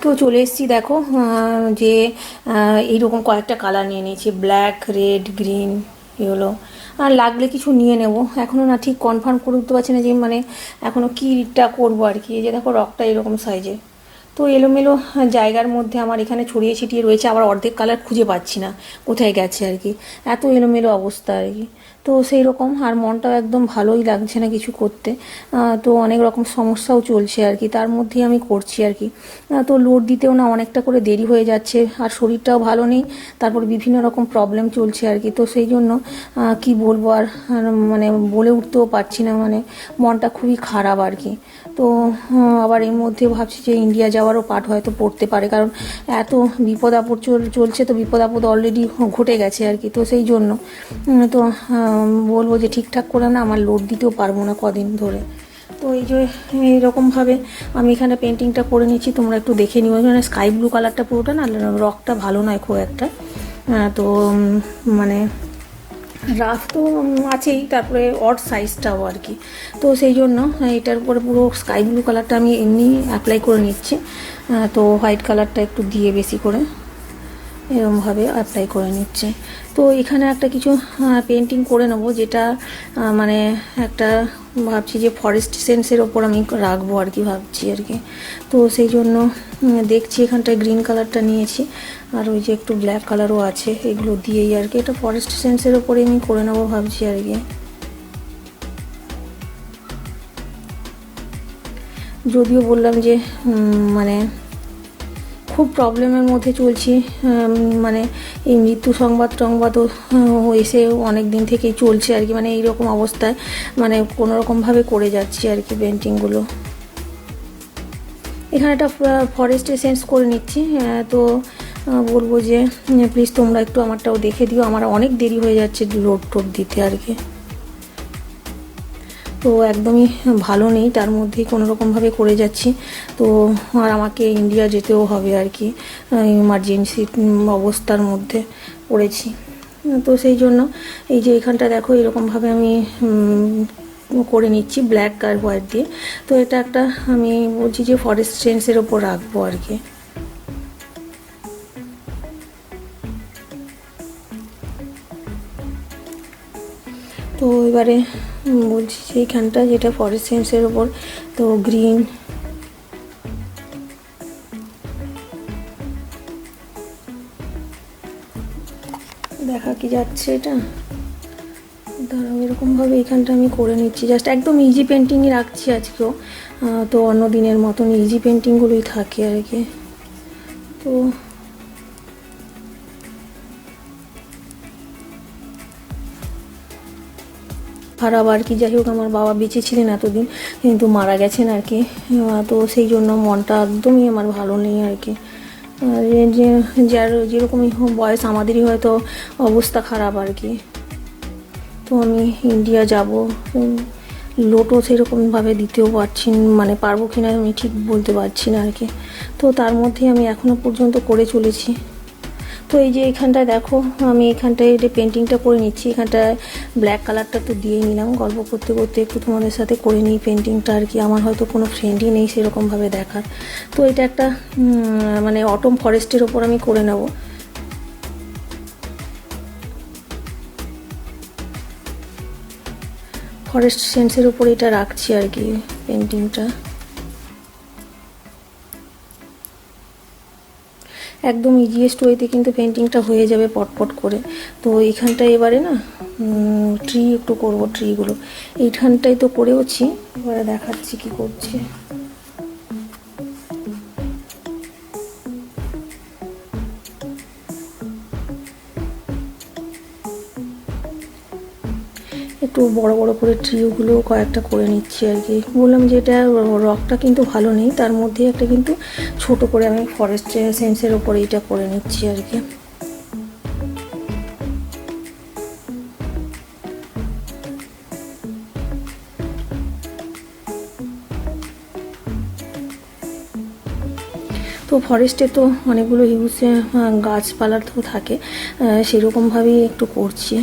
তো চলে এসেছি দেখো, যে এইরকম কয়েকটা কালার নিয়ে নিয়েছি, ব্ল্যাক, রেড, গ্রিন, ইয়েলো। আর লাগলে কিছু নিয়ে নেব, এখনও না ঠিক কনফার্ম করে উঠতে পারছি না যে মানে এখনও কীটা করবো আর কি। এই যে দেখো রকটা এরকম সাইজের, তো এলোমেলো জায়গার মধ্যে আমার এখানে ছড়িয়ে ছিটিয়ে রয়েছে, আবার অর্ধেক কালার খুঁজে পাচ্ছি না কোথায় গেছে আর কি, এত এলোমেলো অবস্থা আর কি। তো সেই রকম, আর মনটাও একদম ভালোই লাগছে না কিছু করতে। তো অনেক রকম সমস্যাও চলছে আর কি, তার মধ্যেই আমি করছি আর কি। তো লোড দিতেও না অনেকটা করে দেরি হয়ে যাচ্ছে, আর শরীরটাও ভালো নেই, তারপর বিভিন্ন রকম প্রবলেম চলছে আর কি। তো সেই জন্য কি বলবো আর, মানে বলে উঠতেও পারছি না, মানে মনটা খুবই খারাপ আর কি। তো আবার এর মধ্যে ভাবছি যে ইন্ডিয়া যাওয়ারও পাট হয়তো পড়তে পারে, কারণ এত বিপদ আপদ চলছে, তো বিপদ আপদ অলরেডি ঘটে গেছে আর কি। তো সেই জন্য তো বলবো যে ঠিকঠাক করে না আমার লোড দিতেও পারবো না কদিন ধরে। তো এই যে এইরকমভাবে আমি এখানে পেন্টিংটা করে নিচ্ছি, তোমরা একটু দেখে নিও। মানে স্কাই ব্লু কালারটা পুরোটা না, রকটা ভালো নয় খুব একটা। তো মানে রাফ তো আছেই, তারপরে অড সাইজটাও আর কি। তো সেই জন্য এটার উপরে পুরো স্কাই ব্লু কালারটা আমি এমনি অ্যাপ্লাই করে নিচ্ছি। তো হোয়াইট কালারটা একটু দিয়ে বেশি করে এরকমভাবে অ্যাপ্লাই করে নিচ্ছে। তো এখানে একটা কিছু পেন্টিং করে নেবো, যেটা মানে একটা ভাবছি যে ফরেস্ট সেন্সের ওপর আমি রাখবো আর কি, ভাবছি আর কি। তো সেই জন্য দেখছি এখানটায় গ্রিন কালারটা নিয়েছি, আর ওই যে একটু ব্ল্যাক কালারও আছে, এগুলো দিয়েই আর কি এটা ফরেস্ট সেন্সের ওপরে আমি করে নেবো ভাবছি আর কি। যদিও বললাম যে মানে খুব প্রবলেমের মধ্যে চলছি, মানে এই মৃত্যু সংবাদও এসে অনেক দিন থেকেই চলছে আর কি। মানে এইরকম অবস্থায় মানে কোনো রকমভাবে করে যাচ্ছি আর কি পেন্টিংগুলো। এখানে একটা ফরেস্ট এসেন্স করে নিচ্ছি। তো বলবো যে প্লিজ তোমরা একটু আমারটাও দেখে দিও, আমার অনেক দেরি হয়ে যাচ্ছে লোড টোড দিতে আর কি। তো একদমই ভালো নেই, তার মধ্যেই কোনো রকমভাবে করে যাচ্ছি। তো আর আমাকে ইন্ডিয়া যেতেও হবে আর কি, ইমার্জেন্সি অবস্থার মধ্যে পড়েছি। তো সেই জন্য এই যে এখানটা দেখো এরকমভাবে আমি করে নিচ্ছি ব্ল্যাক আর হোয়াইট দিয়ে। তো এটা একটা আমি বলছি যে ফরেস্ট সেন্সের ওপর রাখবো আর কি। তো এবারে বলছি যে এইখানটা যেটা ফরেস্ট সেন্সের ওপর, তো গ্রিন, দেখা কি যাচ্ছে এটা, ধরো এরকমভাবে এখানটা আমি করে নিচ্ছি। জাস্ট একদম ইজি পেন্টিংই রাখছি আজকেও, তো অন্য দিনের মতন ইজি পেন্টিংগুলোই থাকে আর কি। তো খারাপ আর কি, যাই হোক আমার বাবা বেঁচে ছিলেন এতদিন, কিন্তু মারা গেছেন আর কি। তো সেই জন্য মনটা একদমই আমার ভালো নেই আর কি। যে যার যেরকমই বয়স আমাদেরই হয়তো অবস্থা খারাপ আর কি। তো আমি ইন্ডিয়া যাব, লোটও সেরকমভাবে দিতেও পারছি, মানে পারবো কিনা আমি ঠিক বলতে পারছি না আর কি। তো তার মধ্যে আমি এখনও পর্যন্ত করে চলেছি। তো এই যে এখানটায় দেখো আমি এখানটায় এটা পেন্টিংটা করে নিচ্ছি, এখানটায় ব্ল্যাক কালারটা তো দিয়েই নিলাম, গল্প করতে করতে একটু তোমাদের সাথে করে নিই পেন্টিংটা আর কি। আমার হয়তো কোনো ফ্রেন্ডই নেই সেরকমভাবে দেখার। তো এটা একটা মানে অটম ফরেস্টের ওপর আমি করে নেব। ফরেস্ট সেন্সের উপর এটা রাখছি আর কি পেন্টিংটা। একদম ইজিয়েস্ট ওয়েতে কিন্তু পেন্টিংটা হয়ে যাবে পটপট করে। তো এইখানটায় এবারে না ট্রি একটু করবো, ট্রিগুলো এইখানটায় তো করেওছি, এবারে দেখাচ্ছি কি করছি। একটু বড় বড় করে ট্রিগুলো কয়েকটা করে নিচ্ছি আর কি। বললাম যে এটা রকটা কিন্তু ভালো নেই, তার মধ্যে একটা কিন্তু ছোট করে আমি ফরেস্ট সেন্সের ওপরে এটা করে নিচ্ছি আর কি। তো ফরেস্টে তো অনেকগুলো হিউজ গাছপালা তো থাকে, সেরকমভাবেই একটু করছি।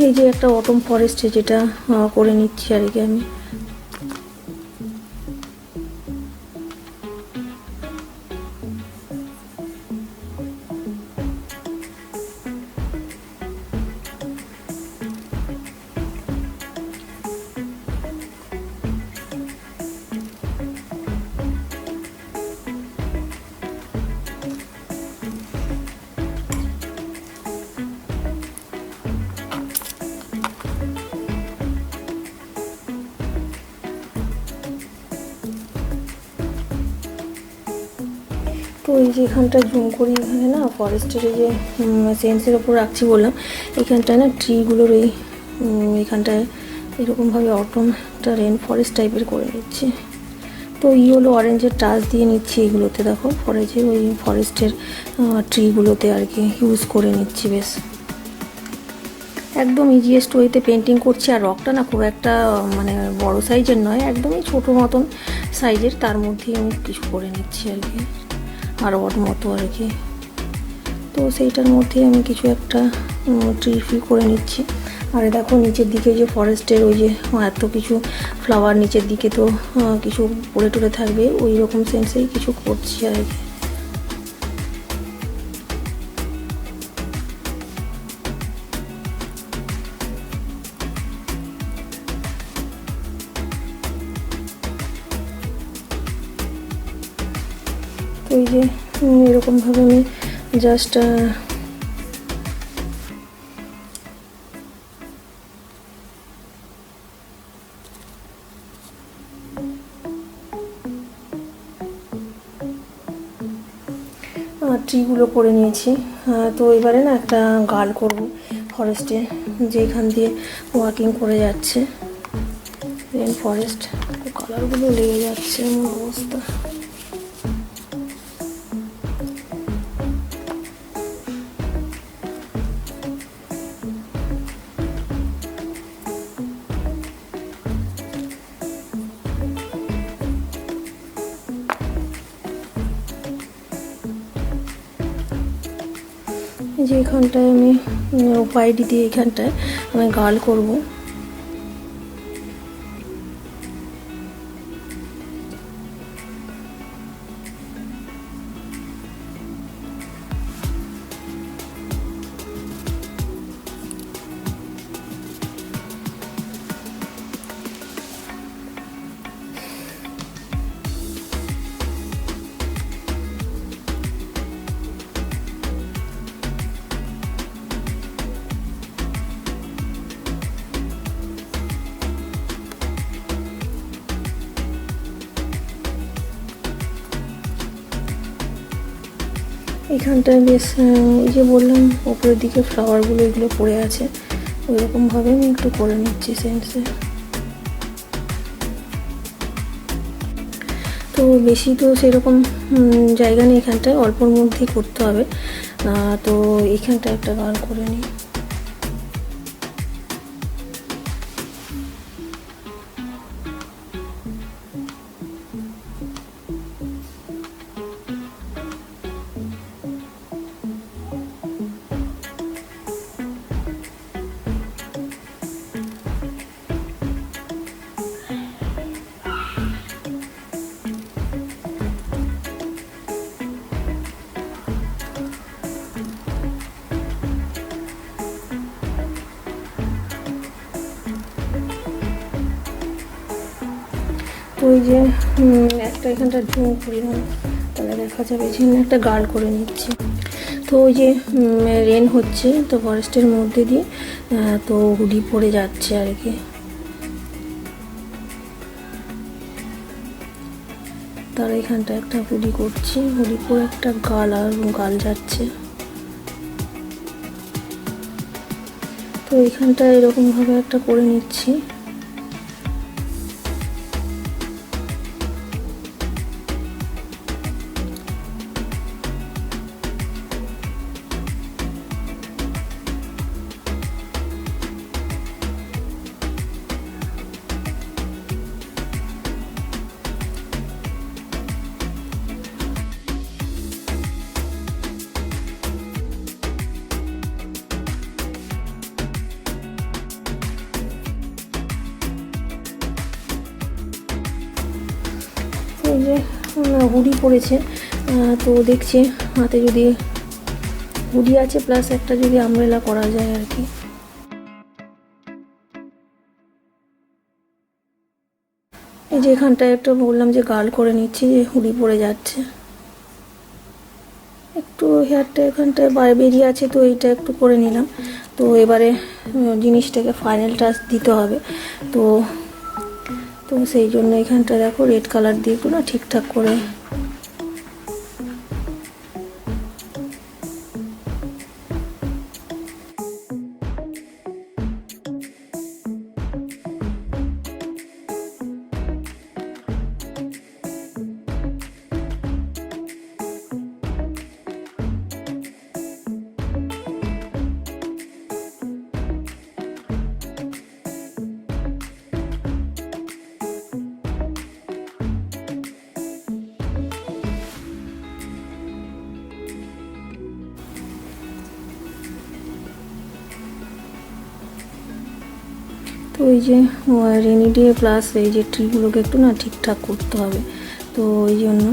এই যে একটা অটম ফরেস্টে যেটা করে নিচ্ছি আর কি আমি। তো এই যে এখানটা জুম করি, এখানে না ফরেস্টের এই যে সেন্সের ওপর রাখছি বললাম, এখানটায় না ট্রিগুলোর এখানটায় এরকমভাবে অটম একটা রেন ফরেস্ট টাইপের করে নিচ্ছি। তো ইয়েলো অরেঞ্জের টাচ দিয়ে নিচ্ছি এগুলোতে, দেখো ফরেজে ওই ফরেস্টের ট্রিগুলোতে আর কি ইউজ করে নিচ্ছি। বেশ একদম ইজিয়েস্ট ওয়েতে পেন্টিং করছি। আর রকটা না খুব একটা মানে বড় সাইজের নয়, একদমই ছোটো মতন সাইজের, তার মধ্যেই আমি কিছু করে নিচ্ছি আর কি, আর ওর মতো আর কি। তো সেইটার মধ্যে আমি কিছু একটা ট্রি ফি করে নিচ্ছি। আর দেখো নিচের দিকে যে ফরেস্টের ওই যে এত কিছু ফ্লাওয়ার নিচের দিকে তো কিছু পড়ে টরে থাকবে, ওই রকম সেন্সেই কিছু করছি আর কি। তো এই যে এরকমভাবে আমি জাস্ট ট্রিগুলো করে নিয়েছি। তো এবারে না একটা গাল করব ফরেস্টে, যেখান দিয়ে ওয়াকিং করে যাচ্ছে রেন ফরেস্ট। কালারগুলো লেগে যাচ্ছে এমন অবস্থা। যে এখানটায় আমি হোয়াইট দিয়ে এখানটায় আমি গাল করব। এখানটায় বেশ ওই যে বললাম ওপরের দিকে ফ্লাওয়ারগুলো এগুলো পড়ে আছে, ওইরকমভাবে আমি একটু করে নিচ্ছি সেন্সে। তো বেশি তো সেরকম জায়গা নেই এখানটায়, অল্পর মধ্যেই করতে হবে। তো এখানটায় একটা গাল করে নিই। তো ওই যে একটা এখানটা জুম করি না, তাহলে দেখা যাবে যে একটা গার্ড করে নিচ্ছি। তো ওই যে রেন হচ্ছে তো ফরেস্টের মধ্যে দিয়ে, তো হুডি পড়ে যাচ্ছে আর কি। তার এখানটা একটা হুডি করছি, হুডি করে একটা গাল আর গাল যাচ্ছে। তো এখানটা এরকমভাবে একটা করে নিচ্ছি। হুডি পরেছে, তো দেখছি হাতে যদি হুডি আছে প্লাস একটা যদি আমব্রেলা করা যায় আর কি। এই যে এখানটায় একটু বললাম যে গার্ল করে নিচ্ছি, যে হুডি পরে যাচ্ছে, একটু হেয়ারটা এখানটায় বাইরে বেরিয়ে আছে, তো এইটা একটু করে নিলাম। তো এবারে জিনিসটাকে ফাইনাল টাচ দিতে হবে। তো তো সেই জন্য এখানটা দেখো রেড কালার দিয়ে একটু না ঠিকঠাক করে তো এই যে রেনি ডে প্লাস এই যে ট্রিগুলোকে একটু না ঠিকঠাক করতে হবে, তো ওই জন্য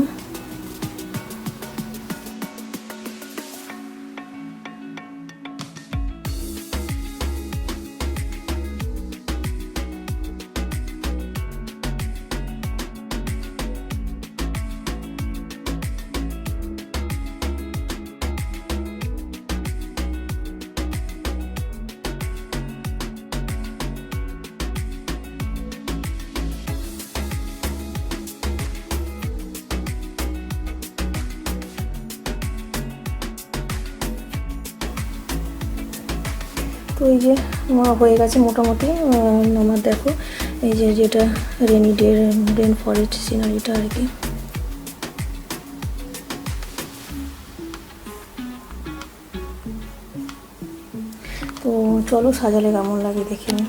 তো এই যে আমার হয়ে গেছে মোটামুটি। আমার দেখো এই যে যেটা রেনি ডে রেন ফরেস্ট সিনারিটা আর কি। তো চলো সাজালে কেমন লাগে দেখে নিই।